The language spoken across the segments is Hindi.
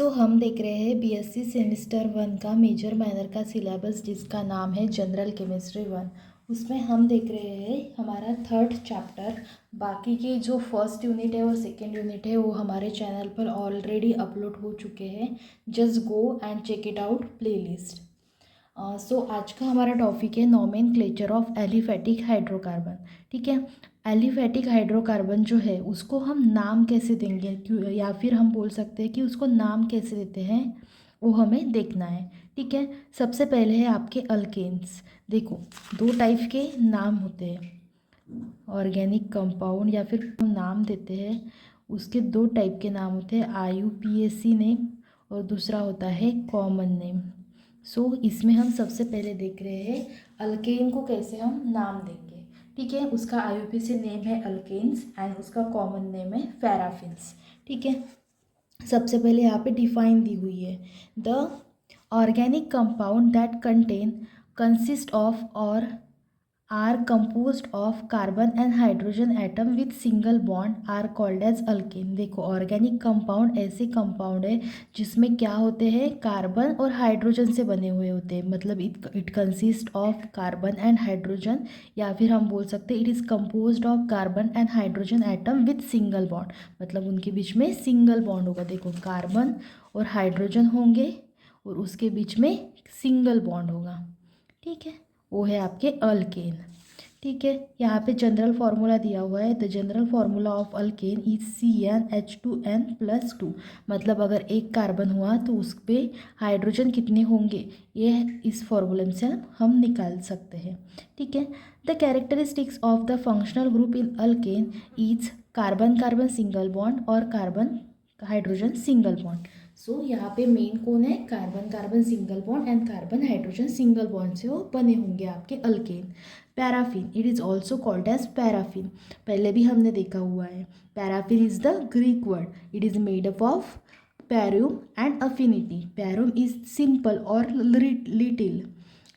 हम देख रहे हैं बीएससी सेमेस्टर 1 का मेजर माइनर का सिलेबस जिसका नाम है जनरल केमिस्ट्री 1। उसमें हम देख रहे हैं हमारा थर्ड चैप्टर। बाकी के जो फर्स्ट यूनिट है और सेकेंड यूनिट है वो हमारे चैनल पर ऑलरेडी अपलोड हो चुके हैं। Just go and check it out playlist. आज का हमारा टॉपिक है नोमेनक्लेचर ऑफ एलिफेटिक हाइड्रोकार्बन। ठीक है, एलिफेटिक हाइड्रोकार्बन जो है उसको हम नाम कैसे देंगे, क्यों, या फिर हम बोल सकते हैं कि उसको नाम कैसे देते हैं वो हमें देखना है। ठीक है, सबसे पहले है आपके अल्केन्स। देखो, दो टाइप के नाम होते हैं, ऑर्गेनिक कंपाउंड या फिर हम नाम देते हैं उसके दो टाइप के नाम होते हैं, IUPAC नेम और दूसरा होता है कॉमन नेम। इसमें हम सबसे पहले देख रहे हैं अल्केन को कैसे हम नाम देंगे। ठीक है, उसका IUPAC नेम है अल्केन्स एंड उसका कॉमन नेम है पैराफिन्स। ठीक है, सबसे पहले यहाँ पे डिफाइन दी हुई है, the organic compound that consist of और are composed of carbon and hydrogen atom with single bond are called as alkane। देखो, ऑर्गेनिक कंपाउंड ऐसे कंपाउंड है जिसमें क्या होते हैं, कार्बन और हाइड्रोजन से बने हुए होते हैं। मतलब it consist of carbon and hydrogen, या फिर हम बोल सकते हैं it is composed of carbon and hydrogen atom with single bond. मतलब उनके बीच में सिंगल बॉन्ड होगा। देखो, कार्बन और हाइड्रोजन होंगे और उसके बीच में सिंगल बॉन्ड होगा। ठीक है, वो है आपके अल्केन। ठीक है, यहाँ पे जनरल फार्मूला दिया हुआ है, the general formula of alkane is CnH2n+2। मतलब अगर एक कार्बन हुआ तो उस पर हाइड्रोजन कितने होंगे, ये इस फार्मूले से हम निकाल सकते हैं। ठीक है, the characteristics of the functional group in alkane is carbon carbon single bond और कार्बन हाइड्रोजन सिंगल बॉन्ड। यहाँ पे मेन कौन है, carbon carbon single bond and carbon hydrogen single bond से वो बने होंगे आपके alkane. Paraffin, it is also called as paraffin, पहले भी हमने देखा हुआ है। Paraffin is the Greek word, it is made up of parum and affinity. Parum is simple और little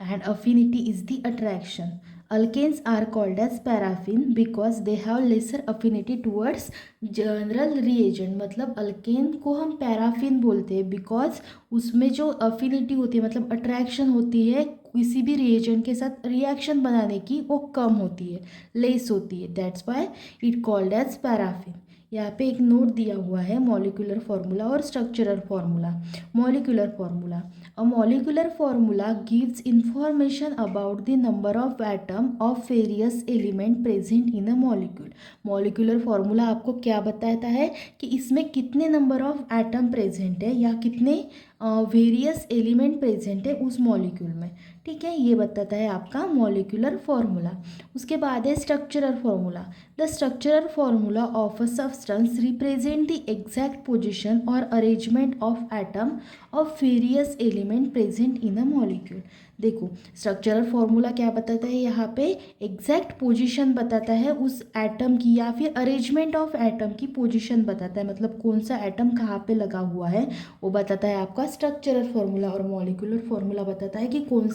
and affinity is the attraction. Alkanes are called as paraffin because they have lesser affinity towards general reagent। मतलब अल्केन को हम पैराफिन बोलते हैं बिकॉज उसमें जो अफिनिटी होती है, मतलब अट्रैक्शन होती है किसी भी रिएजेंट के साथ रिएक्शन बनाने की, वो कम होती है, लेस होती है। That's why it called as paraffin. यहाँ पे एक नोट दिया हुआ है, मॉलिक्यूलर फार्मूला और structural formula. Molecular formula, a molecular formula gives information about the number of atom of various element present in a molecule। Molecular formula आपको क्या बताता है कि इसमें कितने नंबर ऑफ एटम प्रेजेंट है या कितने वेरियस एलिमेंट प्रेजेंट है उस मॉलिक्यूल में। ठीक है, ये बताता है आपका मॉलिक्यूलर फार्मूला। उसके बाद है structural formula, the structural formula of a substance represent the exact position और arrangement of atom of various element present in a molecule. देखो, स्ट्रक्चरल फार्मूला क्या बताता है, यहाँ पे एग्जैक्ट पोजीशन बताता है उस एटम की, या फिर अरेंजमेंट ऑफ एटम की पोजीशन बताता है। मतलब कौन सा एटम कहाँ पे लगा हुआ है वो बताता है आपका स्ट्रक्चरल फार्मूला। और मॉलिक्यूलर फार्मूला बताता है कि कौन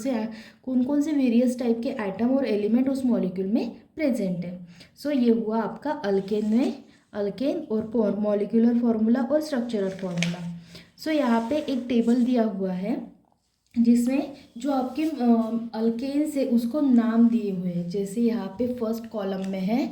कौन से वेरियस टाइप के एटम और एलिमेंट उस मॉलिक्यूल में प्रेजेंट है। ये हुआ आपका अल्केन और मॉलिक्यूलर फार्मूला और स्ट्रक्चरल फार्मूला। यहाँ पे एक टेबल दिया हुआ है जिसमें जो आपके अल्केन्स है उसको नाम दिए हुए हैं। जैसे यहाँ पे फर्स्ट कॉलम में है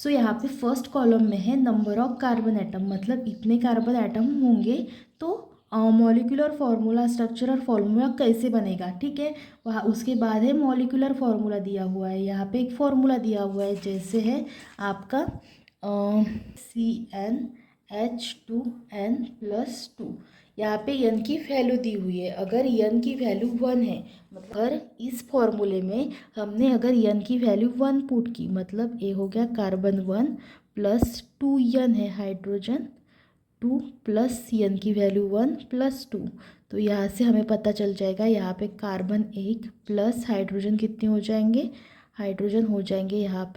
यहाँ पे फर्स्ट कॉलम में है नंबर ऑफ कार्बन एटम, मतलब इतने कार्बन एटम होंगे तो मॉलिक्यूलर फार्मूला स्ट्रक्चरल फार्मूला कैसे बनेगा। ठीक है, वहाँ उसके बाद है मॉलिक्यूलर फार्मूला दिया हुआ है। यहाँ पे एक फार्मूला दिया हुआ है, जैसे है आपका CnH2n+2। यहाँ पे n की वैल्यू दी हुई है। अगर n की वैल्यू 1 है, मतलब अगर इस फॉर्मूले में हमने अगर n की वैल्यू 1 पुट की, मतलब ये हो गया कार्बन 1 प्लस 2n है हाइड्रोजन 2 प्लस n की वैल्यू 1 प्लस 2। तो यहाँ से हमें पता चल जाएगा यहाँ पे कार्बन 1 प्लस हाइड्रोजन कितने हो जाएंगे, हाइड्रोजन हो जाएंगे यहाँ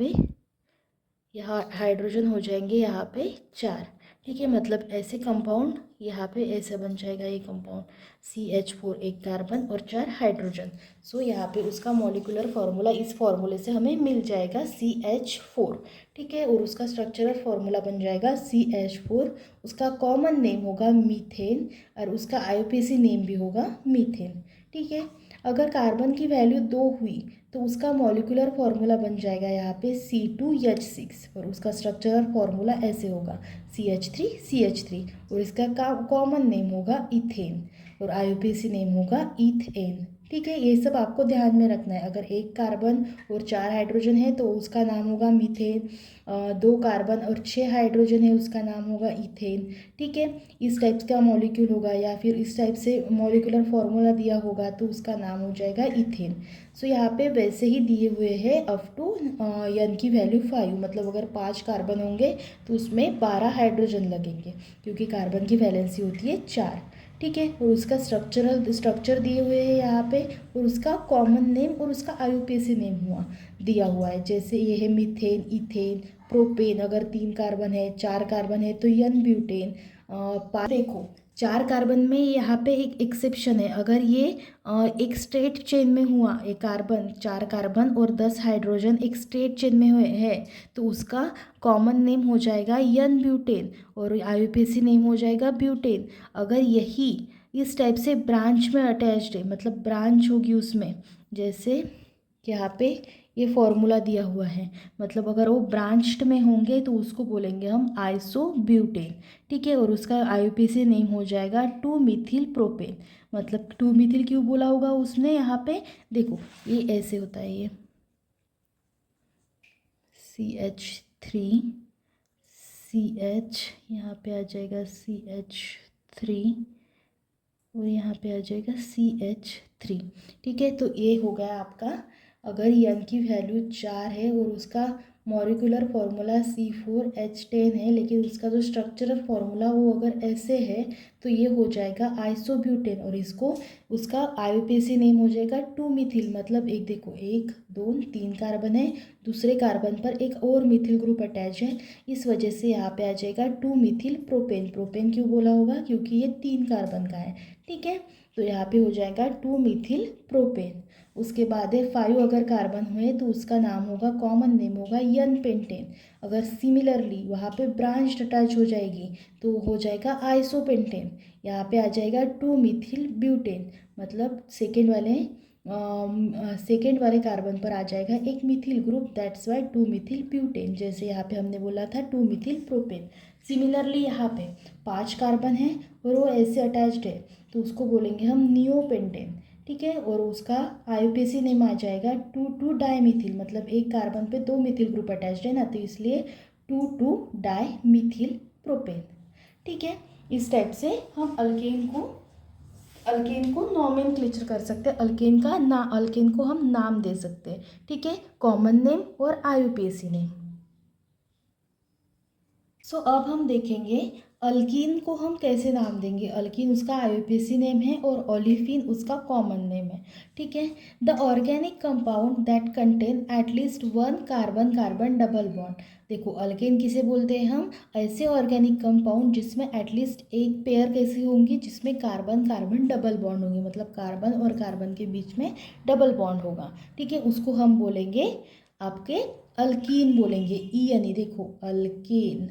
पे 4। ठीक है, मतलब ऐसे कंपाउंड यहाँ पे ऐसे बन जाएगा ये कंपाउंड CH4 एक कार्बन और 4 हाइड्रोजन। सो यहाँ पे उसका मॉलिक्यूलर फार्मूला इस फार्मूले से हमें मिल जाएगा CH4। ठीक है, और उसका स्ट्रक्चरल फार्मूला बन जाएगा CH4। उसका कॉमन नेम होगा मीथेन और उसका IUPAC नेम भी होगा मीथेन। ठीक है, अगर कार्बन की वैल्यू 2 हुई तो उसका मॉलिक्यूलर फार्मूला बन जाएगा यहाँ पे C2H6 और उसका स्ट्रक्चरल फार्मूला ऐसे होगा CH3CH3 और इसका कॉमन नेम होगा इथेन और IUPAC नेम होगा इथेन। ठीक है, ये सब आपको ध्यान में रखना है। अगर एक कार्बन और 4 हाइड्रोजन है तो उसका नाम होगा मीथेन, 2 कार्बन और 6 हाइड्रोजन है उसका नाम होगा इथेन। ठीक है, इस टाइप का मॉलिक्यूल होगा या फिर इस टाइप से मॉलिक्यूलर फार्मूला दिया होगा तो उसका नाम हो जाएगा इथेन। सो यहाँ पे वैसे ही दिए हुए हैं अप टू n की वैल्यू 5, मतलब अगर 5 कार्बन होंगे तो उसमें 12 हाइड्रोजन लगेंगे क्योंकि कार्बन की वैलेंसी होती है 4। ठीक है, और उसका स्ट्रक्चर दिए हुए हैं यहाँ पे और उसका कॉमन नेम और उसका IUPAC नेम दिया हुआ है। जैसे ये है मीथेन, इथेन, प्रोपेन, अगर 3 कार्बन है 4 कार्बन है तो n ब्यूटेन। देखो 4 कार्बन में यहाँ पे एक एक्सेप्शन है, अगर ये एक स्ट्रेट चेन में हुआ, एक कार्बन 4 कार्बन और 10 हाइड्रोजन एक स्ट्रेट चेन में है तो उसका कॉमन नेम हो जाएगा n ब्यूटेन और IUPAC नेम हो जाएगा ब्यूटेन। अगर यही इस टाइप से ब्रांच में अटैच्ड है, मतलब ब्रांच होगी उसमें, जैसे यहाँ पे ये फॉर्मूला दिया हुआ है, मतलब अगर वो ब्रांच्ड में होंगे तो उसको बोलेंगे हम आइसोब्यूटेन। ठीक है, और उसका IUPAC नेम हो जाएगा 2 मिथिल प्रोपेन। मतलब 2 मिथिल क्यों बोला होगा उसने यहाँ पे, देखो ये ऐसे होता है, ये CH3 CH, यहाँ पे आ जाएगा CH3 और यहाँ पे आ जाएगा CH3। ठीक है, तो ये हो गया आपका, अगर n की वैल्यू 4 है और उसका मॉलिक्यूलर फार्मूला C4H10 है लेकिन उसका जो स्ट्रक्चरल फार्मूला वो अगर ऐसे है तो ये हो जाएगा आइसोब्यूटेन और इसको उसका IUPAC नेम हो जाएगा 2 मिथिल। मतलब एक देखो 1 2 3 कार्बन है, दूसरे कार्बन पर एक और मिथिल ग्रुप अटैच है, इस वजह से यहाँ पे आ जाएगा 2 मिथिल प्रोपेन। प्रोपेन क्यों बोला होगा, क्योंकि ये 3 कार्बन का है। ठीक है, तो यहाँ पे हो जाएगा 2 मिथिल प्रोपेन। उसके बाद है 5 अगर कार्बन हुए तो उसका नाम होगा, कॉमन नेम होगा n पेंटेन। अगर सिमिलरली वहाँ पे ब्रांच अटैच हो जाएगी तो हो जाएगा आइसोपेंटेन। यहाँ पे आ जाएगा 2 मिथिल ब्यूटेन, मतलब सेकेंड वाले कार्बन पर आ जाएगा एक methyl group, that's why 2 Mithil butane. जैसे यहाँ पे हमने बोला था 2 मिथिल प्रोपेन। सिमिलरली यहाँ पे 5 कार्बन है और वो ऐसे अटैच्ड है तो उसको बोलेंगे हम नियोपेंटेन। ठीक है, और उसका IUPAC नेम आ जाएगा 2 डाईमिथिल, मतलब एक कार्बन पे 2 मिथिल ग्रुप अटैच्ड है ना, तो इसलिए 2 डाईमिथिल प्रोपेन। ठीक है, इस टाइप से हम अल्केन को नॉमेनक्लेचर कर सकते हैं, अल्केन को हम नाम दे सकते हैं। ठीक है, कॉमन नेम और IUPAC नेम। सो अब हम देखेंगे अल्कीन को हम कैसे नाम देंगे। अल्कीन उसका IUPAC नेम है और ओलिफिन उसका कॉमन नेम है। ठीक है, the organic compound that contain at least 1 carbon carbon double bond. देखो अल्केन किसे बोलते हैं हम, ऐसे ऑर्गेनिक कंपाउंड जिसमें एटलीस्ट एक पेयर कैसी होंगी, जिसमें कार्बन कार्बन डबल बॉन्ड होंगे, मतलब कार्बन और कार्बन के बीच में डबल बॉन्ड होगा। ठीक है, उसको हम बोलेंगे आपके अल्कीन बोलेंगे, E देखो अल्केन,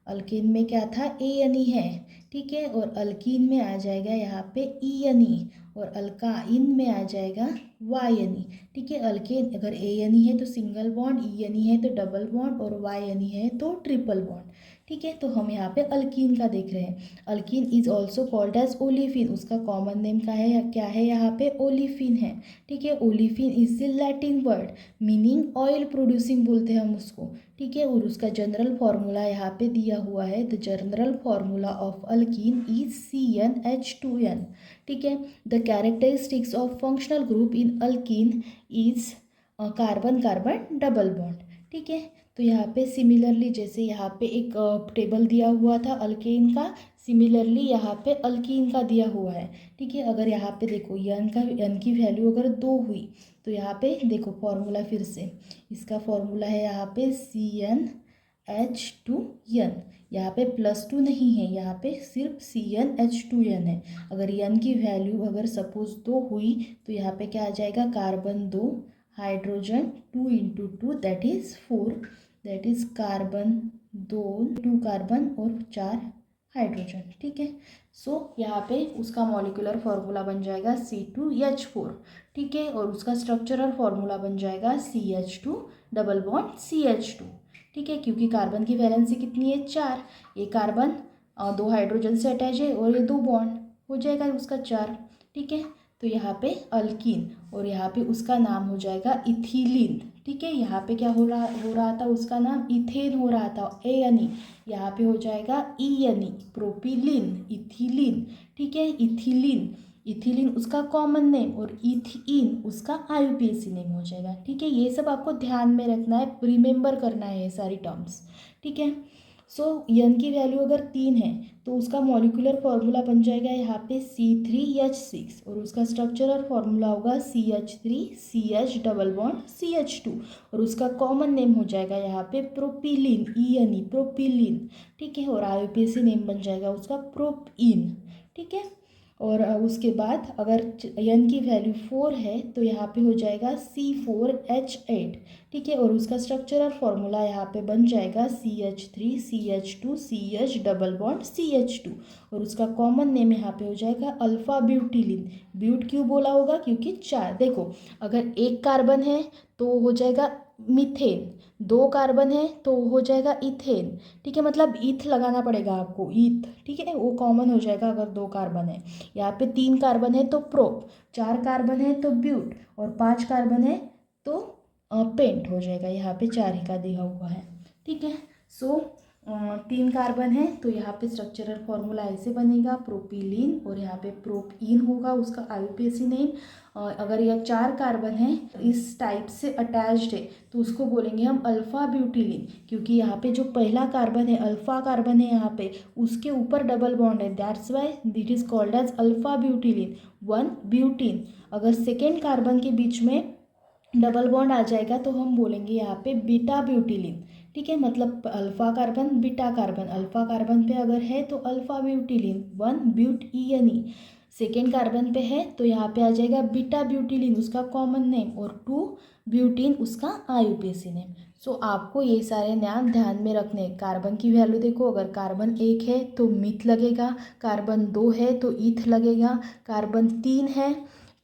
अल्कीन में क्या था ANE है। ठीक है, और अल्कीन में आ जाएगा यहाँ पे ENE और अल्काइन में आ जाएगा YNE। ठीक है, अल्केन अगर ANE है तो सिंगल बॉन्ड, ENE है तो डबल बॉन्ड और YNE है तो ट्रिपल बॉन्ड। ठीक है, तो हम यहाँ पे अल्कीन का देख रहे हैं। Alkene is also called as olefin, उसका कॉमन नेम का है क्या है यहाँ पे, ओलिफिन है। ठीक है, olefin is the Latin word meaning oil producing बोलते हैं हम उसको। ठीक है, और उसका जनरल फार्मूला यहाँ पे दिया हुआ है, the general formula of alkene is CnH2n। ठीक है, the characteristics of functional group in alkene is carbon carbon double bond. ठीक है, तो यहाँ पे सिमिलरली जैसे यहाँ पे एक टेबल दिया हुआ था अल्केन का, सिमिलरली यहाँ पे अल्कीन का दिया हुआ है। ठीक है, अगर यहाँ पे देखो n की वैल्यू अगर 2 हुई तो यहाँ पे देखो फॉर्मूला फिर से, इसका फॉर्मूला है यहाँ पे CnH2n। यहाँ पे +2 नहीं है, यहाँ पे सिर्फ CnH2n है। अगर n की वैल्यू अगर सपोज 2 हुई तो यहाँ पे क्या आ जाएगा, carbon 2, hydrogen 2 × 2 that is 4, that is carbon 2 carbon और 4 हाइड्रोजन। ठीक है, सो यहाँ पे उसका मॉलिक्यूलर फार्मूला बन जाएगा C2H4। ठीक है, और उसका स्ट्रक्चरल फार्मूला बन जाएगा CH2 डबल बॉन्ड CH2। ठीक है, क्योंकि कार्बन की वैलेंसी कितनी है, 4, ये कार्बन 2 हाइड्रोजन से अटैच है और ये 2 बॉन्ड हो जाएगा उसका 4। ठीक है, तो यहाँ पे अल्कीन और यहाँ पे उसका नाम हो जाएगा इथिलीन। ठीक है, यहाँ पे क्या हो रहा था, उसका नाम इथेन हो रहा था, ANE, यहाँ पे हो जाएगा ENE, प्रोपिलीन, इथिलीन। ठीक है, इथिलीन, इथिलीन उसका कॉमन नेम और इथीन उसका IUPAC नेम हो जाएगा। ठीक है, ये सब आपको ध्यान में रखना है, रिमेंबर करना है ये सारी टर्म्स। ठीक है, सो n की वैल्यू अगर 3 है तो उसका मॉलिक्यूलर फार्मूला बन जाएगा यहाँ पे C3H6 और उसका स्ट्रक्चरल फार्मूला होगा CH3CH डबल बॉन्ड CH2 और उसका कॉमन नेम हो जाएगा यहाँ पे प्रोपिलीन, ENE, प्रोपिलीन। ठीक है, और IUPAC नेम बन जाएगा उसका प्रोपीन। ठीक है, और उसके बाद अगर n की वैल्यू 4 है तो यहाँ पे हो जाएगा C4H8। ठीक है, और उसका स्ट्रक्चरल फार्मूला यहाँ पे बन जाएगा CH3CH2CH डबल बॉन्ड CH2 और उसका कॉमन नेम यहाँ पे हो जाएगा अल्फा ब्यूटिलीन। ब्यूट क्यों बोला होगा, क्योंकि 4, देखो अगर एक कार्बन है तो हो जाएगा मीथेन, 2 कार्बन है तो हो जाएगा इथेन। ठीक है, मतलब ईथ लगाना पड़ेगा आपको, ईथ। ठीक है, वो कॉमन हो जाएगा अगर 2 कार्बन है। यहाँ पे 3 कार्बन है तो प्रोप, 4 कार्बन है तो ब्यूट और 5 कार्बन है तो पेंट हो जाएगा। यहाँ पे 4 ही का दिया हुआ है। ठीक है, सो 3 कार्बन है तो यहाँ पे स्ट्रक्चरल फार्मूला ऐसे बनेगा प्रोपिलीन और यहाँ पे प्रोपीन होगा उसका IUPAC नेम। अगर यह 4 कार्बन है इस टाइप से अटैच्ड है तो उसको बोलेंगे हम अल्फ़ा ब्यूटिलीन, क्योंकि यहाँ पे जो पहला कार्बन है अल्फ़ा कार्बन है यहाँ पे उसके ऊपर डबल बॉन्ड है, that's why it is called as alpha butylene 1 butene. अगर सेकेंड कार्बन के बीच में डबल बॉन्ड आ जाएगा तो हम बोलेंगे यहाँ पे बीटा ब्यूटिलीन। ठीक है, मतलब alpha carbon beta carbon, alpha carbon पे अगर है तो alpha butylene 1 butene ENE, second carbon पे है तो यहाँ पे आ जाएगा बीटा ब्यूटिलीन उसका कॉमन नेम और 2 ब्यूटीन उसका IUPAC नेम। सो आपको ये सारे नाम ध्यान में रखने। कार्बन की वैल्यू देखो, अगर कार्बन 1 है तो मीथ लगेगा, कार्बन 2 है तो ईथ लगेगा, कार्बन 3 है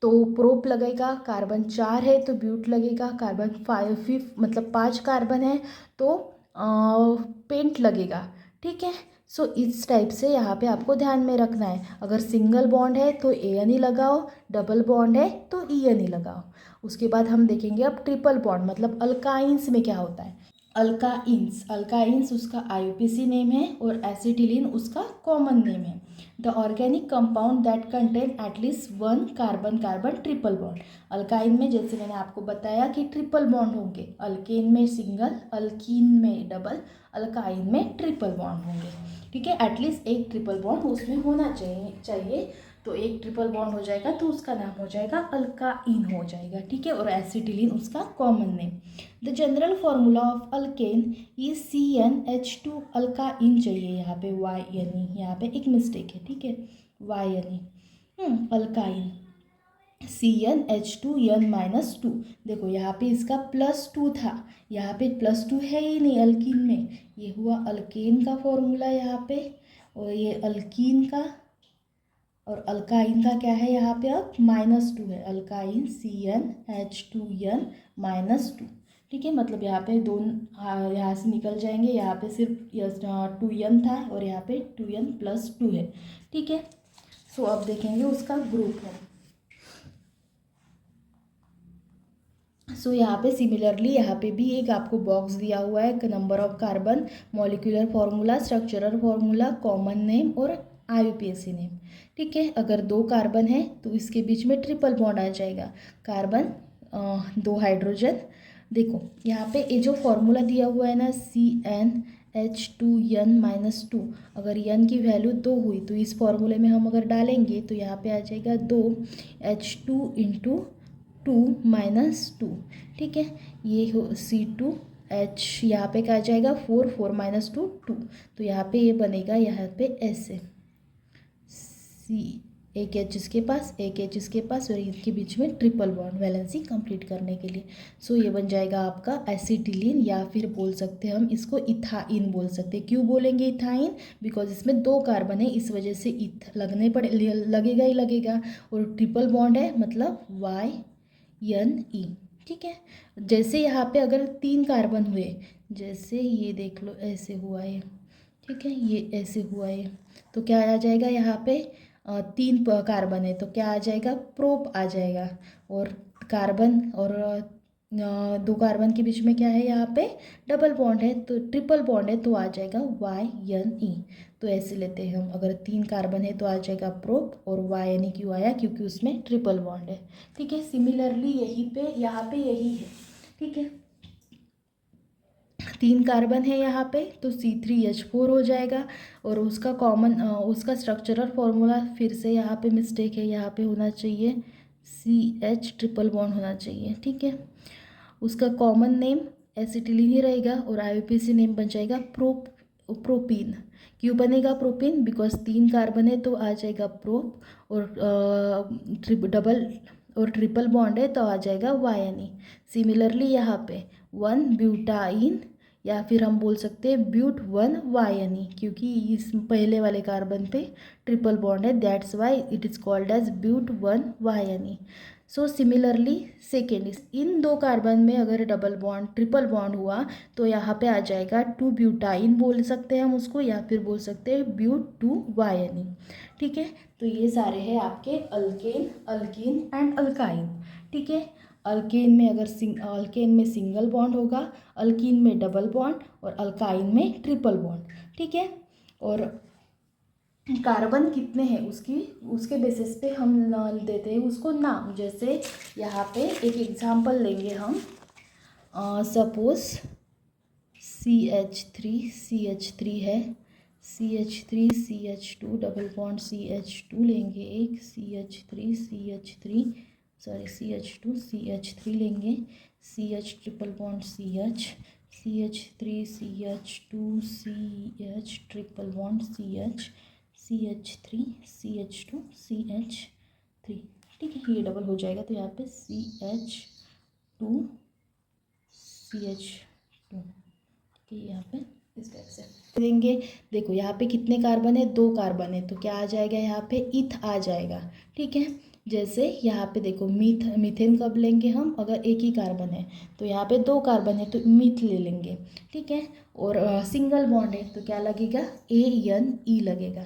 तो प्रोप लगेगा, कार्बन 4 है तो ब्यूट लगेगा, कार्बन 5 मतलब 5 कार्बन है तो पेंट लगेगा। ठीक है, सो इस टाइप से यहाँ पे आपको ध्यान में रखना है। अगर सिंगल बॉन्ड है तो ANE लगाओ, डबल बॉन्ड है तो ENE लगाओ। उसके बाद हम देखेंगे अब ट्रिपल बॉन्ड मतलब अल्काइंस में क्या होता है। अल्काइंस, अल्काइंस उसका IUPAC नेम है और एसिटिलीन उसका कॉमन नेम है। The organic compound that contain at least 1 carbon carbon triple bond. Alkyne में जैसे मैंने आपको बताया कि ट्रिपल बॉन्ड होंगे, अल्केन में सिंगल, अल्कीन में डबल, अल्काइन में ट्रिपल बॉन्ड होंगे। ठीक है, एटलीस्ट एक ट्रिपल बॉन्ड उसमें होना चाहिए तो एक ट्रिपल बॉन्ड हो जाएगा तो उसका नाम हो जाएगा अल्काइन हो जाएगा। ठीक है, और एसिटिलीन उसका common name. The general formula of alkane is CnH2 alkyne चाहिए यहाँ पे YNE, यहाँ पे एक मिस्टेक है। ठीक है, YNE अल्काइन CnH2n-2। देखो यहाँ पे इसका +2 था, यहाँ पे +2 है ही नहीं अल्कीन में, ये हुआ अल्केन का फॉर्मूला यहाँ पे और ये अल्कीन का, और अल्काइन का क्या है यहाँ पे अब -2 है, अल्काइन CnH2n-2। ठीक है, मतलब यहाँ पे दोनों यहाँ से निकल जाएंगे, यहाँ पे सिर्फ 2n था और यहाँ पे 2n+2 है। ठीक है, सो अब देखेंगे उसका ग्रुप है। सो यहाँ पे सिमिलरली यहाँ पे भी एक आपको बॉक्स दिया हुआ है, number of carbon, molecular formula, structural formula, common name और IUPAC नेम। ठीक है, अगर 2 कार्बन है तो इसके बीच में ट्रिपल बॉन्ड आ जाएगा, कार्बन 2 हाइड्रोजन। देखो यहाँ पे ये जो फॉर्मूला दिया हुआ है ना CnH2n-2, अगर n की वैल्यू 2 हुई तो इस फॉर्मूले में हम अगर डालेंगे तो यहाँ पे आ जाएगा 2H2 × 2 -2। ठीक है, ये हो C2 H यहाँ पे क्या आ जाएगा 4, 4 - 2 2, तो यहाँ पे ये बनेगा यहाँ पे ऐसे C, एक एच इसके पास, एक एच इसके पास, और इनके बीच में ट्रिपल बॉन्ड वैलेंसी कंप्लीट करने के लिए। सो ये बन जाएगा आपका एसिटिलीन, या फिर बोल सकते हैं हम इसको इथाइन बोल सकते हैं। क्यों बोलेंगे इथाइन? बिकॉज इसमें 2 कार्बन है, इस वजह से इथ लगेगा ही लगेगा, और ट्रिपल बॉन्ड है मतलब YNE। ठीक है, जैसे यहाँ पे अगर 3 कार्बन हुए, जैसे ये देख लो ऐसे हुआ है, ठीक है, ये ऐसे हुआ है, तो क्या आ जाएगा यहाँ पे 3 कार्बन है तो क्या आ जाएगा प्रोप आ जाएगा, और कार्बन और 2 कार्बन के बीच में क्या है यहाँ पे डबल बॉन्ड है, तो ट्रिपल बॉन्ड है तो आ जाएगा YNE। तो ऐसे लेते हैं हम, अगर 3 कार्बन है तो आ जाएगा प्रोप, और YNE क्यों आया? क्योंकि उसमें ट्रिपल बॉन्ड है। ठीक है, सिमिलरली यहीं पे यहाँ पे यही है। ठीक है, 3 कार्बन है यहाँ पे तो C3H4 हो जाएगा, और उसका उसका स्ट्रक्चरल फॉर्मूला फिर से यहाँ पे मिस्टेक है, यहाँ पे होना चाहिए CH ट्रिपल बॉन्ड होना चाहिए। ठीक है, उसका कॉमन नेम एसिटिलीन ही रहेगा, और IUPAC नेम बन जाएगा प्रोपीन। क्यों बनेगा प्रोपीन? बिकॉज 3 कार्बन है तो आ जाएगा प्रोप, और ट्रिपल बॉन्ड है तो आ जाएगा YNE। सिमिलरली यहाँ पे 1 ब्यूटाइन, या फिर हम बोल सकते हैं ब्यूट 1 YNE, क्योंकि इस पहले वाले कार्बन पे ट्रिपल बॉन्ड है, that's why it is called as but 1 YNE। So similarly second, इन 2 कार्बन में अगर डबल बॉन्ड ट्रिपल बॉन्ड हुआ तो यहाँ पे आ जाएगा 2 ब्यूटाइन बोल सकते हैं हम उसको, या फिर बोल सकते हैं ब्यूट 2 YNE। ठीक है, तो ये सारे हैं आपके अल्केन, अल्कीन एंड अल्काइन। ठीक है, अल्केन में अल्केन में सिंगल बॉन्ड होगा, अल्कीन में डबल बॉन्ड, और अल्काइन में ट्रिपल बॉन्ड। ठीक है, और कार्बन कितने हैं उसके बेसिस पे हम देते हैं उसको नाम। जैसे यहाँ पे एक एग्जांपल लेंगे हम, सपोज CH3 है, CH3 CH2 double bond CH2 लेंगे, एक CH2 CH3 लेंगे, CH triple bond CH3 CH2 CH triple bond CH3 CH2 CH3। ठीक है, ये डबल हो जाएगा तो यहाँ पे CH2 CH2। ठीक है, यहाँ पे इस टाइप से देंगे। देखो यहाँ पे कितने कार्बन है? 2 कार्बन है, तो क्या आ जाएगा यहाँ पे इथ आ जाएगा। ठीक है, जैसे यहाँ पे देखो मीथेन कब लेंगे हम? अगर एक ही कार्बन है, तो यहाँ पे 2 कार्बन है तो मीथ ले लेंगे। ठीक है, और सिंगल बॉन्ड है तो क्या लगेगा? ANE लगेगा।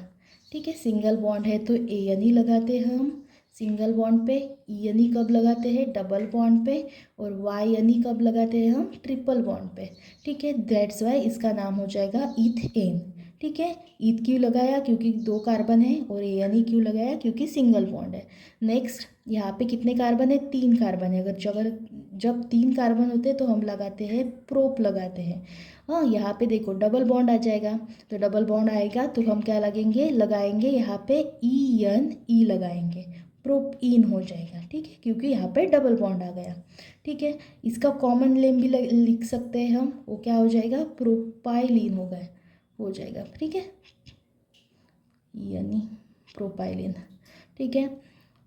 ठीक है, सिंगल बॉन्ड है तो ANE लगाते हैं हम सिंगल बॉन्ड पे, ENE कब लगाते हैं? डबल बॉन्ड पे, और YNE कब लगाते हैं हम? ट्रिपल बॉन्ड पे। ठीक है, दैट्स वाई इसका नाम हो जाएगा इथेन। ठीक है, ईथ क्यों लगाया? क्योंकि 2 कार्बन है, और ANE क्यों लगाया? क्योंकि सिंगल बॉन्ड है। नेक्स्ट, यहाँ पे कितने कार्बन है? 3 कार्बन है। जब 3 कार्बन होते हैं तो हम लगाते हैं प्रोप लगाते हैं। हाँ, यहाँ पे देखो डबल बॉन्ड आ जाएगा, तो डबल बॉन्ड आएगा तो हम क्या लगाएंगे यहाँ पे ENE लगाएंगे, प्रोपीन हो जाएगा। ठीक है, क्योंकि यहाँ पे डबल बॉन्ड आ गया। ठीक है, इसका कॉमन नेम भी लिख सकते हैं हम, वो क्या हो जाएगा? प्रोपाइलिन हो जाएगा। ठीक है, यानी प्रोपाइलिन। ठीक है,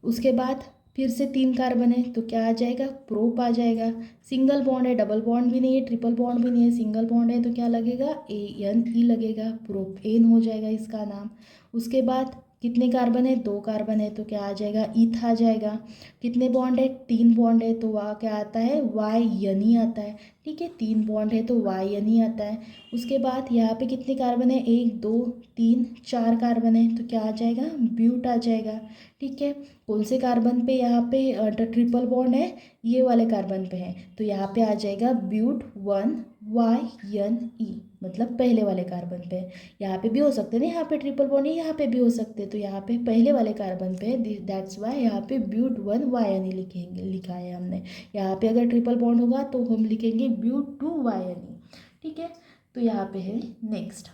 उसके बाद फिर से 3 कार्बन है तो क्या आ जाएगा? प्रोप आ जाएगा। सिंगल बॉन्ड है, डबल बॉन्ड भी नहीं है, ट्रिपल बॉन्ड भी नहीं है, सिंगल बॉन्ड है तो क्या लगेगा? ANE लगेगा, प्रोपेन हो जाएगा इसका नाम। उसके बाद कितने कार्बन है? 2 कार्बन है तो क्या आ जाएगा? ईथ आ जाएगा। कितने बॉन्ड है? 3 बॉन्ड है तो वह क्या आता है? YNE आता है। ठीक है, 3 बॉन्ड है तो YNE आता है। उसके बाद यहाँ पे कितने कार्बन है? 1 2 3 4 कार्बन है तो क्या आ जाएगा? ब्यूट आ जाएगा। ठीक है, कौन से कार्बन पे यहाँ पे ट्रिपल बॉन्ड है? ये वाले कार्बन पे है, तो यहाँ पे आ जाएगा ब्यूट 1 YNE, मतलब पहले वाले कार्बन पे। यहाँ पे भी हो सकते हैं ना, यहाँ पे ट्रिपल बॉन्ड है, यहाँ पे भी हो सकते हैं, तो यहाँ पे पहले वाले कार्बन पे, दैट्स वाई यहाँ पे ब्यूट 1 YNE लिखा है हमने। यहाँ पे अगर ट्रिपल बॉन्ड होगा तो हम लिखेंगे ब्यूट 2 YNE। ठीक है, तो यहाँ पे है नेक्स्ट,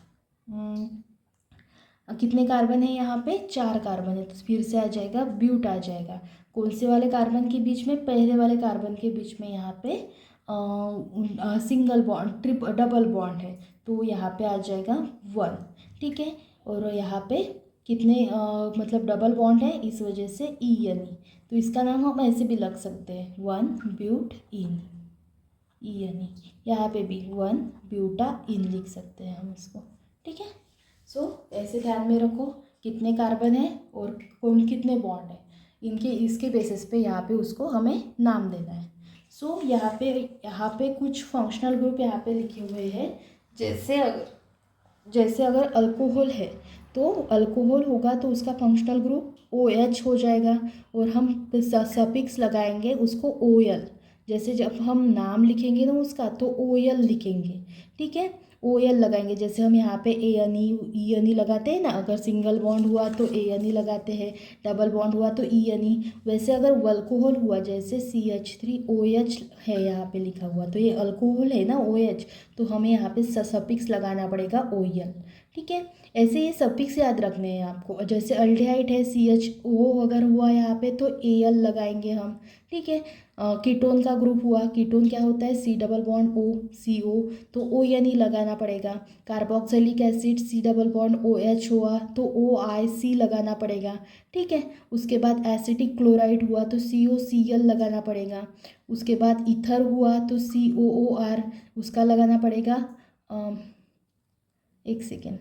कितने कार्बन है यहाँ पे? 4 कार्बन है, तो फिर से आ जाएगा ब्यूट आ जाएगा। कौन से वाले कार्बन के बीच में? पहले वाले कार्बन के बीच में यहाँ पे सिंगल बॉन्ड डबल बॉन्ड है तो यहाँ पे आ जाएगा 1, ठीक है। और यहाँ पे कितने मतलब डबल बॉन्ड है इस वजह से ई तो इसका नाम हम ऐसे भी लग सकते हैं 1 ब्यूट इन ई यहाँ पे भी 1 ब्यूटा इन लिख सकते हैं हम इसको, ठीक है। सो ऐसे ध्यान में रखो कितने कार्बन है और कौन कितने बॉन्ड है, इनके इसके बेसिस पे यहाँ पे उसको हमें नाम देना है। सो यहाँ पे कुछ फंक्शनल ग्रुप यहाँ पे लिखे हुए हैं। जैसे अगर अल्कोहल है तो अल्कोहल होगा तो उसका फंक्शनल ग्रुप OH हो जाएगा और हम सफिक्स लगाएंगे उसको OL। जैसे जब हम नाम लिखेंगे ना उसका तो OL लिखेंगे, ठीक है। OL लगाएंगे, जैसे हम यहाँ पे ANE लगाते हैं ना, अगर सिंगल बॉन्ड हुआ तो ANE लगाते हैं, डबल बॉन्ड हुआ तो ENE। वैसे अगर अल्कोहल हुआ जैसे CH3OH है यहाँ पे लिखा हुआ तो ये अल्कोहल है ना OH, तो हमें यहाँ पे सफिक्स लगाना पड़ेगा OL, ठीक है। ऐसे ये सफिक्स याद रखने हैं आपको। जैसे अल्डिहाइड है CHO अगर हुआ यहाँ पे तो AL लगाएंगे हम, ठीक है। कीटोन का ग्रुप हुआ, कीटोन क्या होता है C double bond O CO तो ONE लगाना पड़ेगा। Carboxylic acid C double bond OH हुआ तो OIC लगाना पड़ेगा, ठीक है। उसके बाद एसिटिक क्लोराइड हुआ तो COCl लगाना पड़ेगा। उसके बाद ईथर हुआ तो COOR उसका लगाना पड़ेगा। एक सेकेंड,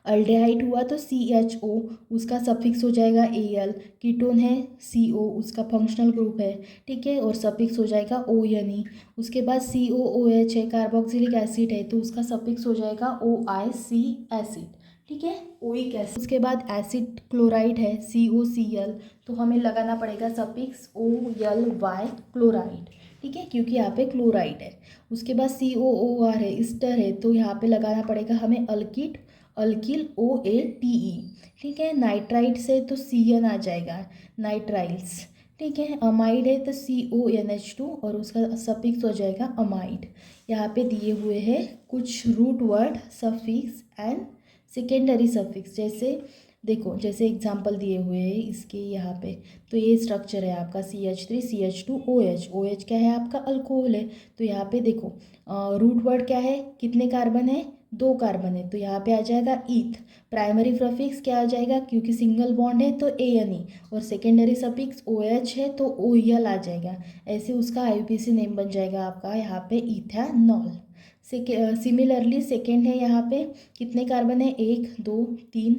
अल्डेहाइड हुआ तो CHO उसका सफिक्स हो जाएगा AL। कीटोन है CO उसका फंक्शनल ग्रुप है, ठीक है, और सफिक्स हो जाएगा ONE। उसके बाद COOH है कार्बोक्सिलिक एसिड है तो उसका सफिक्स हो जाएगा OIC एसिड, ठीक है, ओइक एसिड। उसके बाद एसिड क्लोराइड है COCl तो हमें लगाना पड़ेगा सफिक्स OLY क्लोराइड, ठीक है, क्योंकि यहाँ पे क्लोराइड है। उसके बाद COOR है इस्टर है तो यहाँ पे लगाना पड़ेगा हमें अल्किल OATE, ठीक है। नाइट्राइड से तो CN आ जाएगा नाइट्राइल्स, ठीक है। अमाइड है तो CONH2 और उसका सफिक्स हो जाएगा अमाइड। यहाँ पे दिए हुए हैं कुछ root word suffix and secondary suffix. जैसे देखो, जैसे एग्जांपल दिए हुए हैं इसके यहाँ पे, तो ये स्ट्रक्चर है आपका CH3 CH2 OH। OH क्या है आपका अल्कोहल है तो यहाँ पे देखो रूट वर्ड क्या है, कितने कार्बन है, 2 कार्बन है तो यहाँ पे आ जाएगा ईथ। प्राइमरी सफिक्स क्या आ जाएगा, क्योंकि सिंगल बॉन्ड है तो ANE और सेकेंडरी सफिक्स OH है तो OEL आ जाएगा। ऐसे उसका IUPAC नेम बन जाएगा आपका यहाँ पे इथेनॉल। सिमिलरली सेकेंड है यहाँ पे कितने कार्बन है, 1 2 3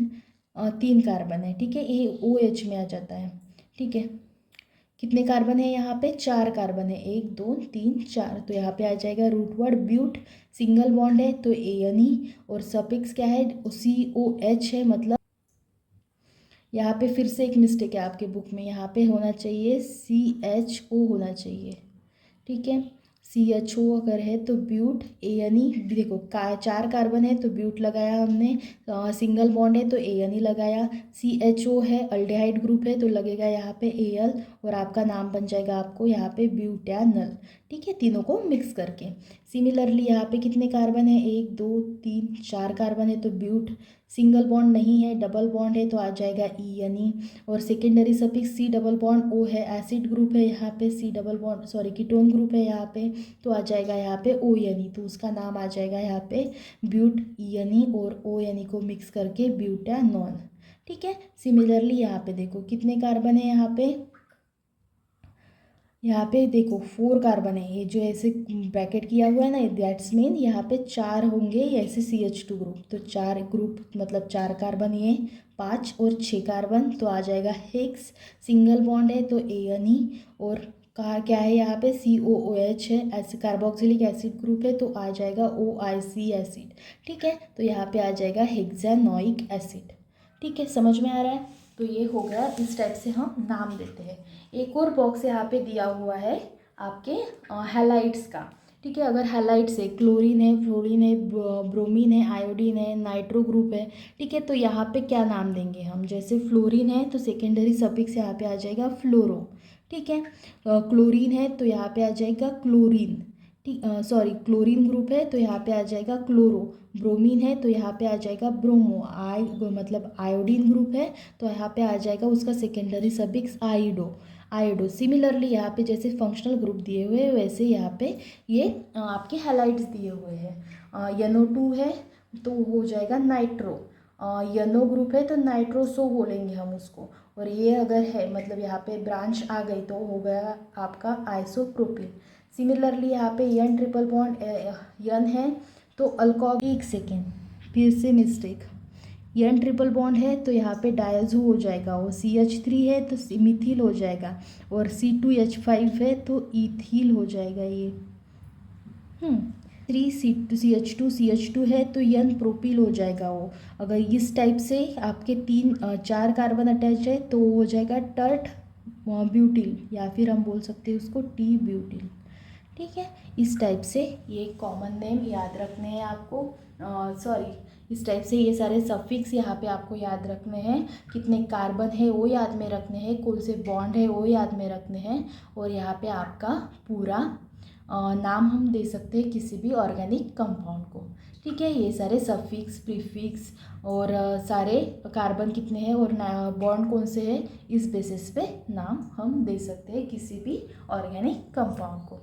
3 कार्बन है, ठीक है, ये OH में आ जाता है, ठीक है। कितने कार्बन है यहाँ पे, 4 कार्बन है, 1 2 3 4 तो यहाँ पे आ जाएगा root word but. Single bond है तो ANE और सफिक्स क्या है COH है, मतलब यहाँ पे फिर से एक मिस्टेक है आपके बुक में, यहाँ पे होना चाहिए CHO होना चाहिए, ठीक है। CHO अगर है तो ब्यूट ANE, देखो 4 कार्बन है तो ब्यूट लगाया हमने, सिंगल बॉन्ड है तो ANE लगाया, CHO है अल्डेहाइड ग्रुप है तो लगेगा यहाँ पे AL और आपका नाम बन जाएगा आपको यहाँ पे ब्यूटेनॉल, ठीक है, तीनों को मिक्स करके। सिमिलरली यहाँ पे कितने कार्बन है, 1 2 3 4 कार्बन है तो ब्यूट। सिंगल बॉन्ड नहीं है, डबल बॉन्ड है तो आ जाएगा ENE और secondary suffix C double bond O है, एसिड ग्रुप है यहाँ पे, C double bond sorry ketone group है यहाँ पे तो आ जाएगा यहाँ पे ONE, तो उसका नाम आ जाएगा यहाँ पे ब्यूट ENE और ONE को मिक्स करके ब्यूटेनॉल, ठीक है। सिमिलरली यहाँ पे देखो कितने कार्बन है, यहाँ पे देखो 4 कार्बन है, ये जो ऐसे ब्रैकेट किया हुआ है ना दैट्स मीन यहाँ पे 4 होंगे ऐसे CH2 ग्रुप, तो 4 ग्रुप मतलब 4 कार्बन, ये 5 और 6 कार्बन तो आ जाएगा हेक्स। सिंगल बॉन्ड है तो ANE और कहा क्या है यहाँ पे COOH है, ऐसे कार्बोक्सिलिक एसिड ग्रुप है तो आ जाएगा OIC एसिड, ठीक है, तो यहाँ पे आ जाएगा हेक्सानोइक एसिड, ठीक है, समझ में आ रहा है। तो ये हो गया, इस टाइप से हम नाम देते हैं। एक और बॉक्स यहाँ पे दिया हुआ है आपके हैलाइड्स का, ठीक है। अगर हैलाइड्स है क्लोरीन है, फ्लोरीन है, ब्रोमीन है, आयोडीन है, नाइट्रो ग्रुप है, ठीक है, तो यहाँ पे क्या नाम देंगे हम, जैसे फ्लोरीन है तो सेकेंडरी सफिक्स यहाँ पे आ जाएगा फ्लोरो, ठीक है। क्लोरीन है तो यहाँ पे आ जाएगा क्लोरीन, ठीक, सॉरी क्लोरीन ग्रुप है तो यहाँ पे आ जाएगा क्लोरो। ब्रोमीन है तो यहाँ पे आ जाएगा ब्रोमो। मतलब आयोडीन ग्रुप है तो यहाँ पे आ जाएगा उसका सेकेंडरी सफिक्स आइडो। आयोडो। सिमिलरली यहाँ पे जैसे फंक्शनल ग्रुप दिए हुए हैं वैसे यहाँ पे ये आपके हैलाइड्स दिए हुए हैं। NO2 है तो हो जाएगा नाइट्रो। यनो ग्रुप है तो नाइट्रोसो बोलेंगे हम उसको। और ये अगर है मतलब यहाँ पे ब्रांच आ गई तो हो गया आपका आइसोप्रोपिल। सिमिलरली यहाँ पे एन ट्रिपल बॉन्ड एन है तो अल्कोहल। एक सेकेंड, फिर से मिस्टेक। एन ट्रिपल बॉन्ड है तो यहाँ पे डायज़ो हो जाएगा। और CH3 है तो मिथिल हो जाएगा। और C2H5 है तो इथिल हो जाएगा ये। 3 CH2 है तो एन प्रोपिल हो जाएगा वो। अगर इस टाइप से आपके 4 कार्बन अटैच है तो वो हो जाएगा टर्ट ब्यूटिल, या फिर हम बोल सकते हैं उसको टी ब्यूटिल। ठीक है, इस टाइप से ये कॉमन नेम याद रखने हैं आपको। सॉरी, इस टाइप से ये सारे सफिक्स यहाँ पे आपको याद रखने हैं। कितने कार्बन है वो याद में रखने हैं, कौन से बॉन्ड है वो याद में रखने हैं। और यहाँ पे आपका पूरा नाम हम दे सकते हैं किसी भी ऑर्गेनिक कंपाउंड को। ठीक है, ये सारे सफिक्स प्रीफिक्स और सारे कार्बन कितने हैं और बॉन्ड कौन से हैं, इस बेसिस पे नाम हम दे सकते हैं किसी भी ऑर्गेनिक कंपाउंड को।